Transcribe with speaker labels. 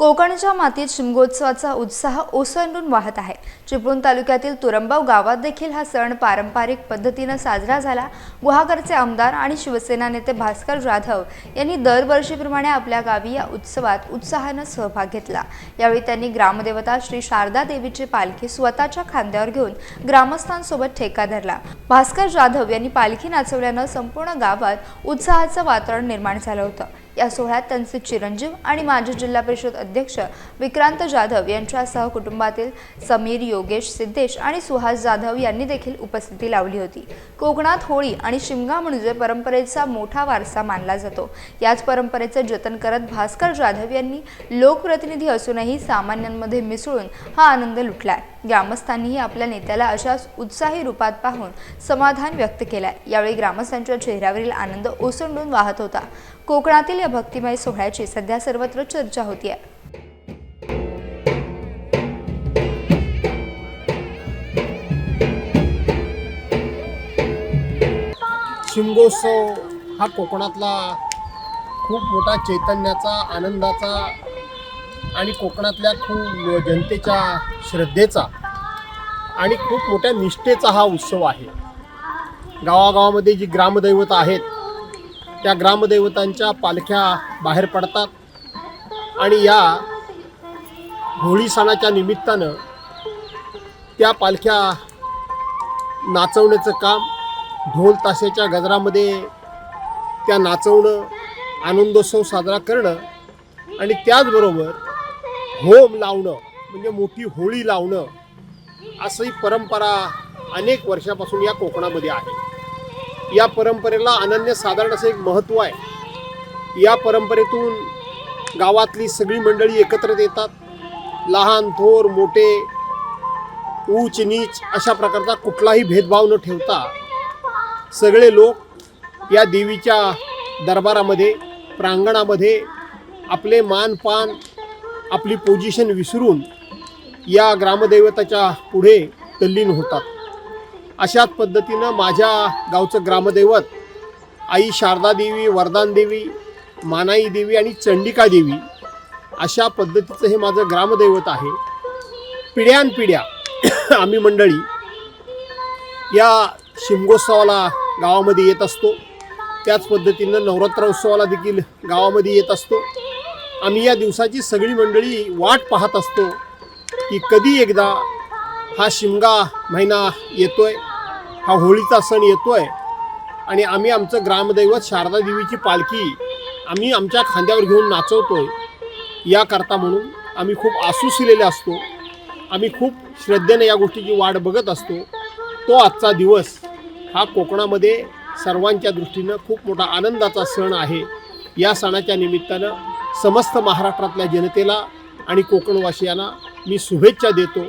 Speaker 1: कोकणच्या मातीत शिमगोत्सवाचा उत्साह ओसंडून वाहत आहे। चिपळूण तालुक्यातील तुरंबव गावात देखील हा सण पारंपरिक पद्धतीने साजरा झाला। गुहागरचे आमदार आणि शिवसेना नेते भास्कर जाधव यांनी दरवर्षीप्रमाणे आपल्या गावी या उत्सवात उत्साहाने सहभाग घेतला। यावेळी त्यांनी ग्रामदेवता श्री शारदा देवीची पालखी स्वतःच्या खांद्यावर घेऊन ग्रामस्थांसोबत ठेका धरला। भास्कर जाधव यांनी पालखी नाचवल्याने संपूर्ण गावात उत्साहाचे वातावरण निर्माण झाले होते। या सोहळ्यात त्यांचे चिरंजीव आणि माजी जिल्हा परिषद अध्यक्ष विक्रांत जाधव यांच्यासह कुटुंबातील समीर, योगेश, सिद्धेश आणि सुहास जाधव यांनी देखील उपस्थिती लावली होती। कोकणात होळी आणि शिमगा म्हणजे परंपरेचा मोठा वारसा मानला जातो। याच परंपरेचे जतन करत भास्कर जाधव यांनी लोकप्रतिनिधी असूनही सामान्यांमध्ये मिसळून हा आनंद लुटलाय। ग्रामस्थांनीही आपल्या नेत्याला अशाच उत्साही रूपात पाहून समाधान व्यक्त केले। यावेळी ग्रामस्थांच्या चेहऱ्यावरील आनंद ओसंडून वाहत होता। कोकणातील या भक्तिमय सोहळ्याची सध्या सर्वत्र चर्चा होती आहे।
Speaker 2: शिमगोत्सव हा कोकणातला खूप मोठा चैतन्याचा, आनंदाचा आणि कोकणातल्या खूप जनतेच्या श्रद्धेचा आणि खूप मोठ्या निष्ठेचा हा उत्सव आहे। गावागावामध्ये जी ग्रामदैवत आहेत त्या ग्रामदैवतांच्या पालख्या बाहेर पडतात आणि या होळी सणाच्या निमित्तानं त्या पालख्या नाचवण्याचं काम, ढोल ताशाच्या गजरामध्ये त्या नाचवणं, आनंदोत्सव साजरा करणं आणि त्याचबरोबर होम लावणं म्हणजे मोठी होळी लावणं अशी परंपरा अनेक वर्षापासून या कोकणामध्ये आहे। या परंपरेला अनन्यसाधारण असं एक महत्त्व आहे। या परंपरेतून गावातली सगळी मंडळी एकत्र येतात। लहान थोर मोठे, ऊच नीच अशा प्रकारचा कुठलाही भेदभाव न ठेवता सगळे लोक या देवीच्या दरबारामध्ये, प्रांगणामध्ये आपले मानपान, आपली पोझिशन विसरून या ग्रामदैवताच्या पुढे तल्लीन होतात। अशाच पद्धतीनं माझ्या गावचं ग्रामदैवत आई शारदा देवी, वरदान देवी, मानाई देवी आणि चंडिका देवी अशा पद्धतीचं हे माझं ग्रामदैवत आहे। पिढ्यानपिढ्या आम्ही मंडळी या शिमगोत्सवाला गावामध्ये येत असतो। त्याच पद्धतीनं नवरात्र उत्सवाला देखील गावामध्ये येत असतो। आम्ही या दिवसाची सगळी मंडळी वाट पाहत असतो की कधी एकदा हा शिमगा महिना येतोय, हा होळीचा सण येतोय आणि आम्ही आमचं ग्रामदैवत शारदा देवीची पालखी आम्ही आमच्या खांद्यावर घेऊन नाचवतोय। याकरता म्हणून आम्ही खूप आसुसलेले असतो। आम्ही खूप श्रद्धेने या गोष्टीची वाट बघत असतो। तो आजचा दिवस हा कोकणामध्ये सर्वांच्या दृष्टीनं खूप मोठा आनंदाचा सण आहे। या सणाच्या निमित्तानं समस्त महाराष्ट्रातल्या जनतेला आणि कोकणवासियांना मी शुभेच्छा देतो।